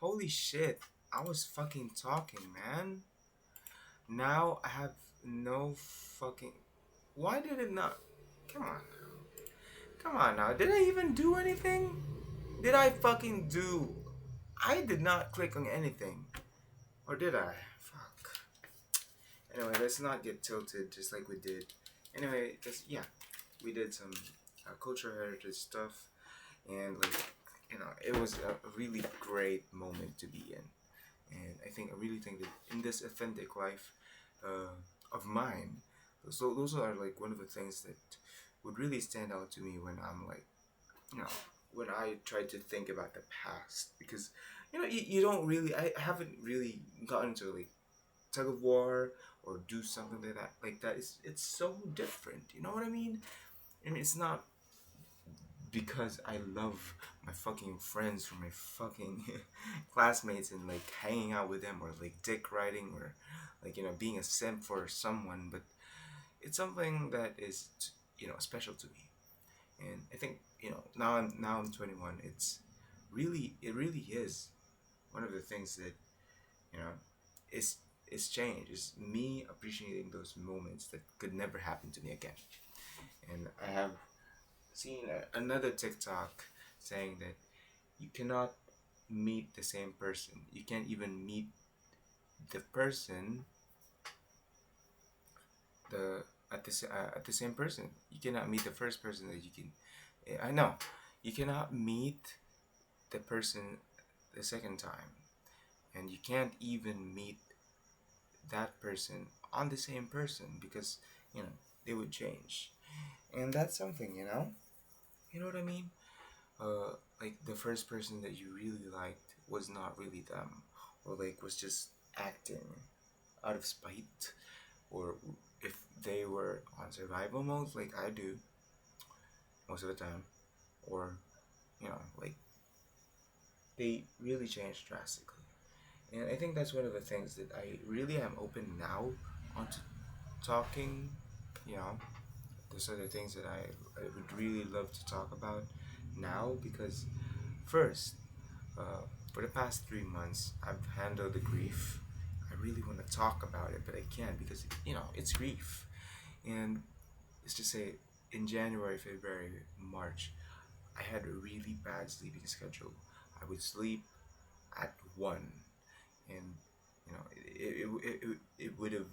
Holy shit. I was fucking talking, man. Now I have no fucking. Why did it not? Come on now. Come on now. Did I even do anything? Did I fucking do? I did not click on anything. Or did I? Fuck. Anyway, let's not get tilted just like we did. Anyway, yeah, we did some cultural heritage stuff, and like, it was a really great moment to be in. And I really think that in this authentic life uh, of mine, so those are like one of the things that would really stand out to me when I'm like, you know, when I try to think about the past, because you don't really, I haven't really gotten to like tug of war or do something like that. It's so different. You know what I mean? I mean, it's not because I love my fucking friends or my fucking classmates and like hanging out with them or like dick riding or like being a simp for someone, but it's something that is special to me. And I think now I'm 21. It really is one of the things that you know is change. Is me appreciating those moments that could never happen to me again. And I have seen another TikTok saying that you cannot meet the same person. You can't even meet the person the at the same person. You cannot meet the first person that you can. I know you cannot meet the person the second time, and you can't even meet that person on the same person because they would change, and that's something. You know what I mean? Like the first person that you really liked was not really them, or like was just acting out of spite, or if they were on survival mode like I do most of the time, or like they really changed drastically. And I think that's one of the things that I really am open now onto talking. You know, those are the things that I would really love to talk about now because first, for the past 3 months, I've handled the grief. I really want to talk about it, but I can't because it's grief. And let's just say in January, February, March, I had a really bad sleeping schedule. I would sleep at 1, and it would have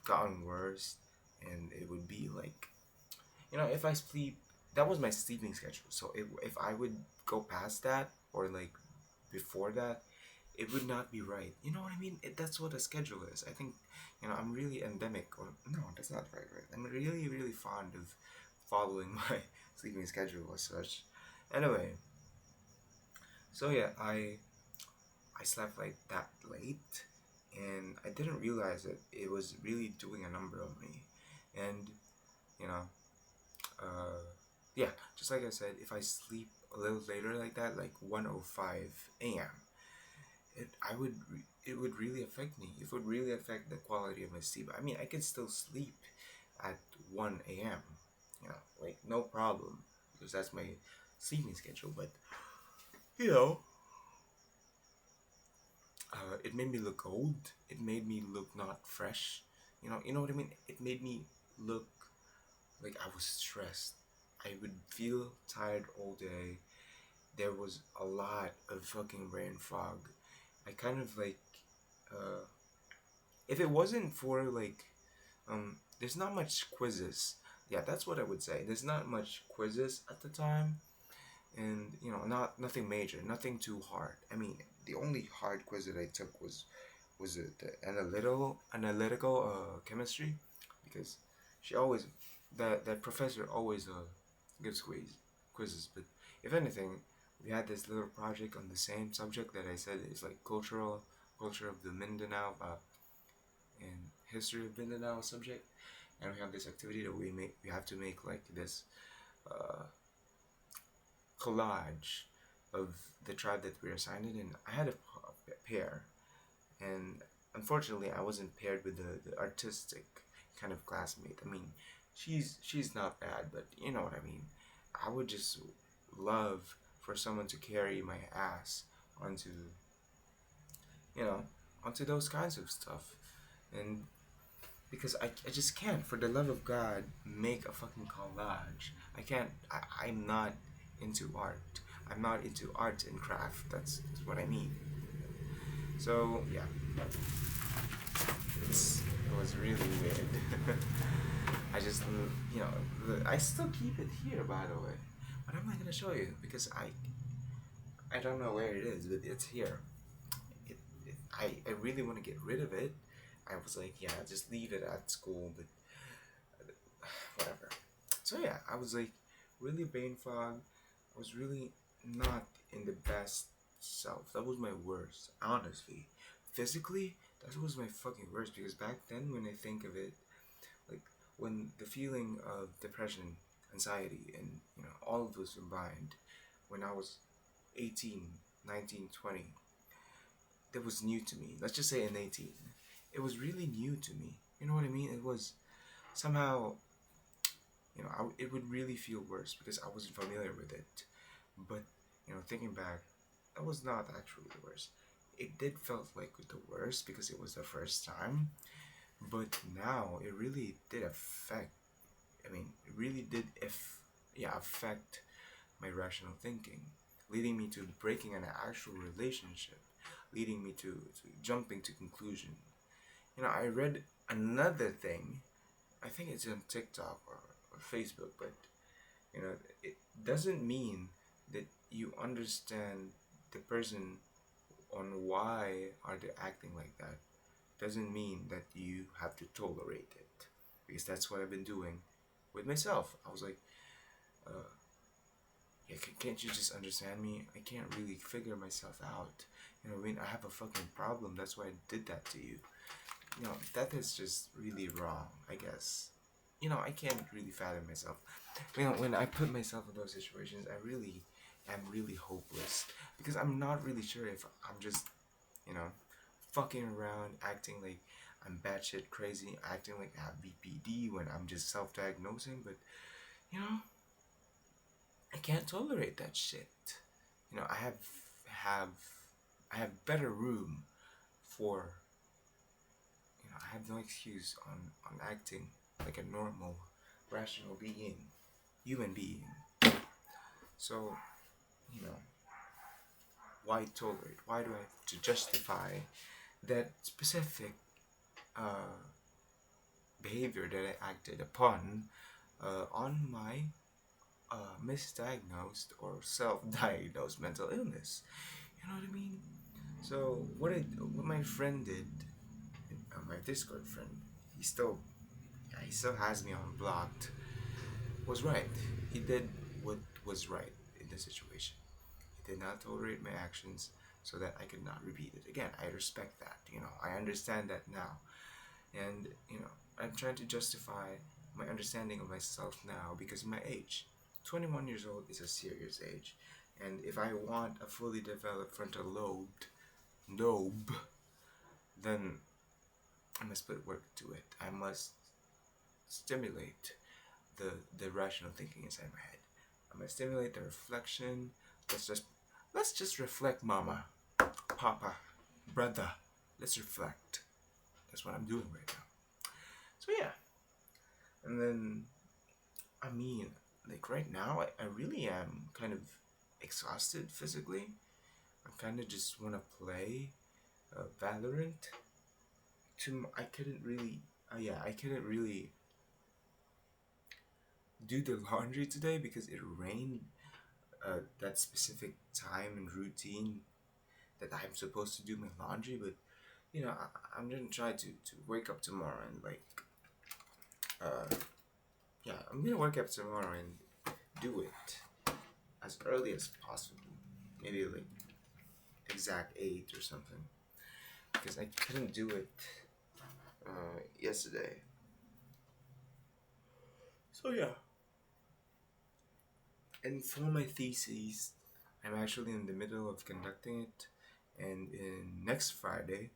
gotten worse, and it would be like if I sleep, that was my sleeping schedule. So if I would go past that or like before that, it would not be right. You know what I mean? That's what a schedule is. I think I'm really endemic, or no, that's not right. Right? I'm really really fond of following my sleeping schedule as such. Anyway, so yeah, I slept like that late, and I didn't realize that it was really doing a number on me, and you know, uh, yeah, just like I said, if I sleep a little later like that, like 1:05 a.m., it would really affect me. It would really affect the quality of my sleep. I mean, I could still sleep at 1 a.m. Like no problem because that's my sleeping schedule. But you know, it made me look old. It made me look not fresh. You know what I mean. It made me look like I was stressed. I would feel tired all day. There was a lot of fucking brain fog. I kind of like, uh, if it wasn't for like, there's not much quizzes. Yeah, that's what I would say. There's not much quizzes at the time, and nothing major, nothing too hard. I mean, the only hard quiz that I took was it the analytical chemistry, because she always that professor always gives quizzes. But if anything, we had this little project on the same subject that I said is like culture of the Mindanao, and history of Mindanao subject, and we have this activity that we have to make like this uh, collage of the tribe that we're assigned in, and I had a pair, and unfortunately, I wasn't paired with the artistic kind of classmate. I mean, she's not bad, but you know what I mean. I would just love for someone to carry my ass onto you know, onto those kinds of stuff. And because I just can't, for the love of God, make a fucking collage. I can't, I'm not into art. I'm not into art and craft. That's what I mean. So, yeah, it was really weird. I just, I still keep it here, by the way. But I'm not gonna show you because I don't know where it is, but it's here. I really want to get rid of it. I was like, yeah, just leave it at school, but whatever. So yeah, I was like really brain fog. I was really not in the best self. That was my worst, honestly. Physically, that was my fucking worst because back then, when I think of it, like when the feeling of depression, anxiety, and all of those combined, when I was 18, 19, 20, that was new to me. Let's just say in 18, it was really new to me. You know what I mean? It was somehow, it would really feel worse because I wasn't familiar with it. But thinking back, that was not actually the worst. It did felt like the worst because it was the first time. But now it really did affect. I mean, it really did affect my rational thinking, leading me to breaking an actual relationship, leading me to jumping to conclusion. I read another thing. I think it's on TikTok or Facebook, but it doesn't mean that you understand the person on why are they acting like that. Doesn't mean that you have to tolerate it, because that's what I've been doing with myself. I was like, uh, yeah, can't you just understand me? I can't really figure myself out. I mean, I have a fucking problem. That's why I did that to you. That is just really wrong, I guess. I can't really fathom myself. When I put myself in those situations, I really am really hopeless because I'm not really sure if I'm just, you know, fucking around, acting like I'm batshit crazy, acting like I have BPD when I'm just self-diagnosing. But you know, I can't tolerate that shit. Have I have better room for I have no excuse on acting like a normal, rational being, human being. So, you know, why tolerate? Why do I have to justify that specific uh, behavior that I acted upon on my misdiagnosed or self-diagnosed mental illness? You know what I mean? So what my friend did, my Discord friend, he still he still has me on blocked, was right. He did what was right in the situation. He did not tolerate my actions so that I could not repeat it again. I respect that. I understand that now. And, I'm trying to justify my understanding of myself now because of my age. 21 years old is a serious age. And if I want a fully developed frontal lobe, then I must put work to it. I must stimulate the rational thinking inside my head. I'm gonna stimulate the reflection. Let's just let's just reflect, mama, papa, brother. Let's reflect. That's what I'm doing right now. So yeah. And then I mean, like right now I really am kind of exhausted physically. I kind of just want to play Valorant. I couldn't really I couldn't really do the laundry today because it rained that specific time and routine that I'm supposed to do my laundry. But I'm gonna try to wake up tomorrow and like uh I'm gonna wake up tomorrow and do it as early as possible. Maybe like exact 8 or something because I couldn't do it yesterday. So yeah. And for my thesis, I'm actually in the middle of conducting it, and in next Friday,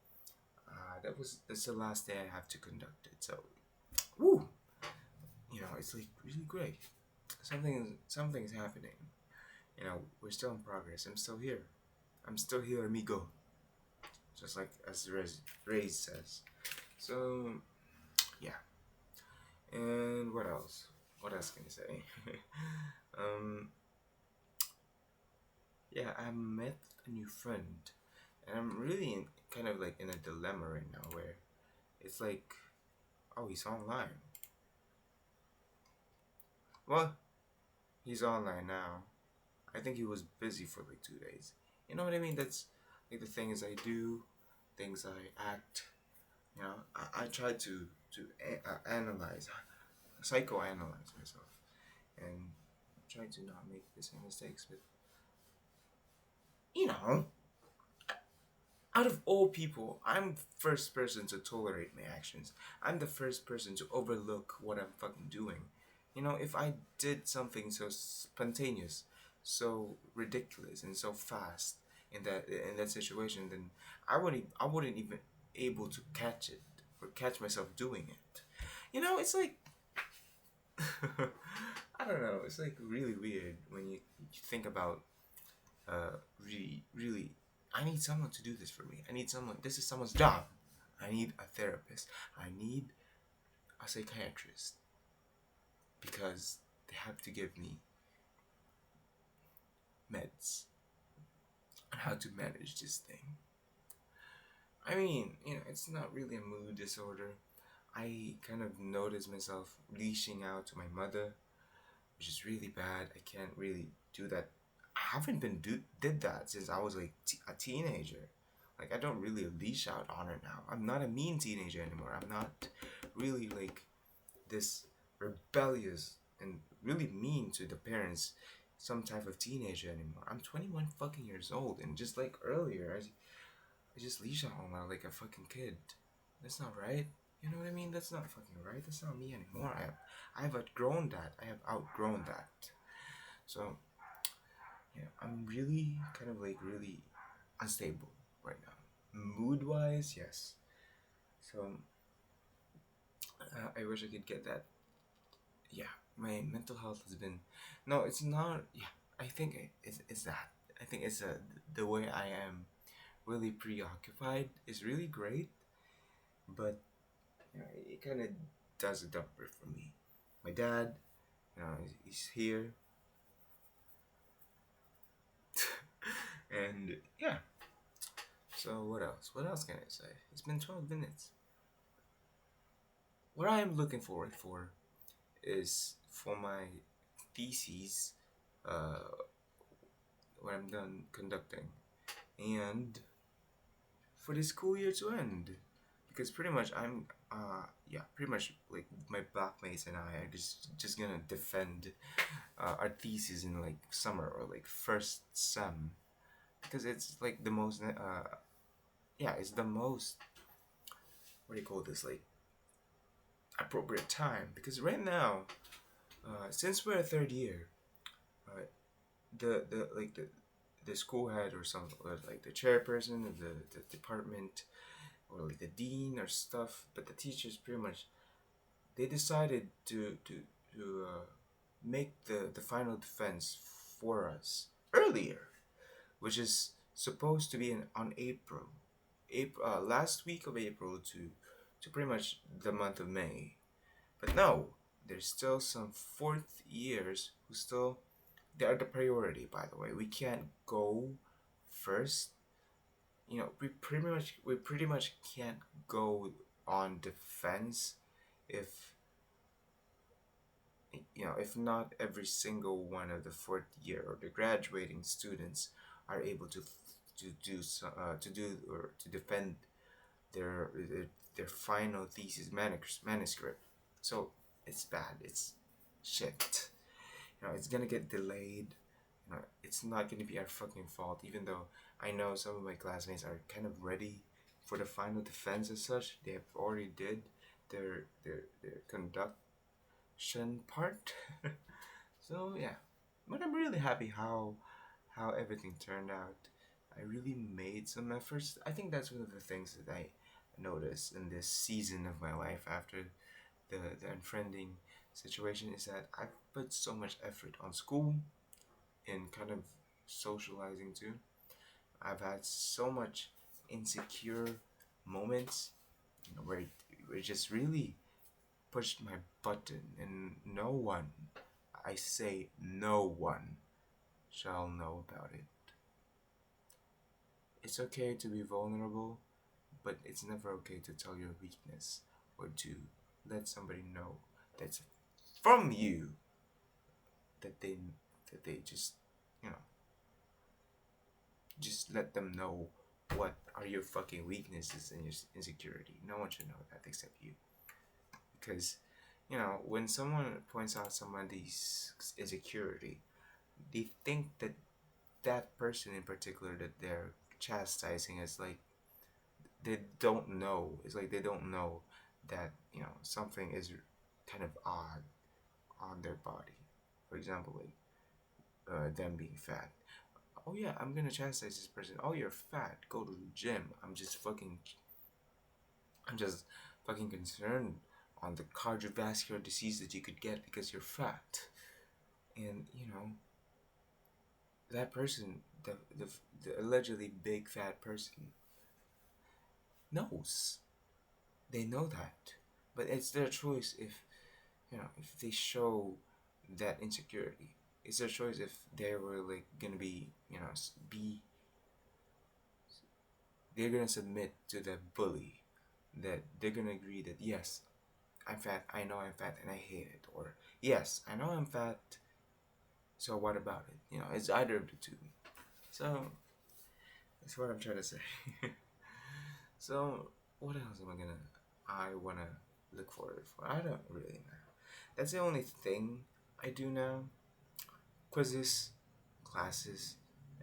that's the last day I have to conduct it. So, woo, it's like really great. Something's happening. We're still in progress. I'm still here. I'm still here, amigo. just like as Ray says. So yeah, and what else? What else can I say? um, yeah, I met a new friend, and I'm really kind of like in a dilemma right now where it's like, oh, he's online. Well, he's online now. I think he was busy for like 2 days. You know what I mean? That's like the things I do, things I act. You know, I try to analyze, psychoanalyze myself, and try to not make the same mistakes. But you know, out of all people, I'm the first person to tolerate my actions. I'm the first person to overlook what I'm fucking doing. You know, if I did something so spontaneous, so ridiculous, and so fast in that situation, then I wouldn't even able to catch it or catch myself doing it. You know, it's like I don't know. It's like really weird when you think about really, I need someone to do this for me. I need someone. This is someone's job. I need a therapist. I need a psychiatrist because they have to give me meds on how to manage this thing. I mean, it's not really a mood disorder. I kind of notice myself reaching out to my mother, which is really bad. I can't really do that. I haven't did that since I was like a teenager. Like I don't really leash out on her now. I'm not a mean teenager anymore. I'm not really like this rebellious and really mean to the parents, some type of teenager anymore. I'm 21 fucking years old, and just like earlier, I just leash out on her like a fucking kid. That's not right. You know what I mean? That's not fucking right. That's not me anymore. I've outgrown that. I have outgrown that. So yeah, I'm really kind of like really unstable right now. Mood wise, yes. So I wish I could get that. Yeah, my mental health has been. No, it's not. Yeah, I think it's that. I think it's the way I am really preoccupied is really great, but it kind of does a dumper for me. My dad, he's here, and yeah. So what else? What else can I say? It's been 12 minutes. What I am looking forward for is for my thesis, uh, when I'm done conducting, and for the school year to end, because pretty much I'm yeah, pretty much like my blockmates and I are just gonna defend our thesis in like summer or like first sem, because it's like the most yeah, it's the most, what do you call this, like appropriate time, because right now, since we're a third year, uh, the school head or some, or like the chairperson of the department, or like the dean or stuff, but the teachers pretty much, they decided to make the final defense for us earlier, which is supposed to be on April, last week of April to pretty much the month of May. But no, there's still some fourth years who still, they are the priority. By the way, we can't go first. We pretty much can't go on defense if if not every single one of the fourth year or the graduating students are able to do or to defend their final thesis manuscript. So it's bad. It's shit. It's gonna get delayed. It's not gonna be our fucking fault. Even though I know some of my classmates are kind of ready for the final defense as such. They have already did their conduction part. So yeah, but I'm really happy how everything turned out. I really made some efforts. I think that's one of the things that I noticed in this season of my life after the unfriending situation is that I've put so much effort on school and kind of socializing too. I've had so much insecure moments, where it just really pushed my button, and no one, I say no one, shall know about it. It's okay to be vulnerable, but it's never okay to tell your weakness or to let somebody know that's from you that they just, you know, just let them know what are your fucking weaknesses and your insecurity. No one should know that except you. Because, when someone points out somebody's insecurity, they think that that person in particular that they're chastising is like they don't know. It's like they don't know that something is kind of odd on their body. For example, like them being fat. Oh yeah, I'm gonna chastise this person. Oh, you're fat. Go to the gym. I'm just fucking concerned on the cardiovascular disease that you could get because you're fat. And that person, the allegedly big fat person, knows. They know that, but it's their choice if they show that insecurity. It's their choice if they were like gonna be be they're gonna submit to the bully, that they're gonna agree that yes, I'm fat, I know I'm fat and I hate it, or yes, I know I'm fat, so what about it? It's either of the two. So that's what I'm trying to say. So what else am I wanna look forward for? I don't really know. That's the only thing I do now. Quizzes, classes,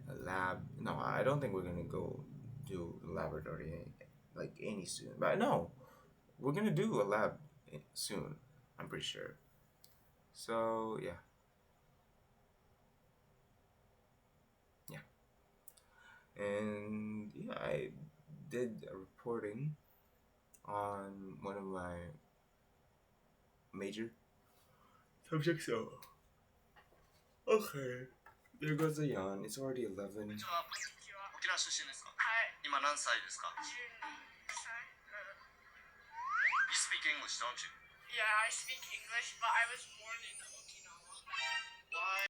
a lab. No, I don't think we're gonna go do the laboratory like any soon. But no, we're gonna do a lab soon. I'm pretty sure. So yeah, yeah, and yeah, I did a reporting on one of my major subjects. So okay, there goes a yawn. It's already 11. 沖縄出身ですか？はい。今何歳ですか？12歳。You speak English, don't you? Yeah, I speak English, but I was born in Okinawa. Why?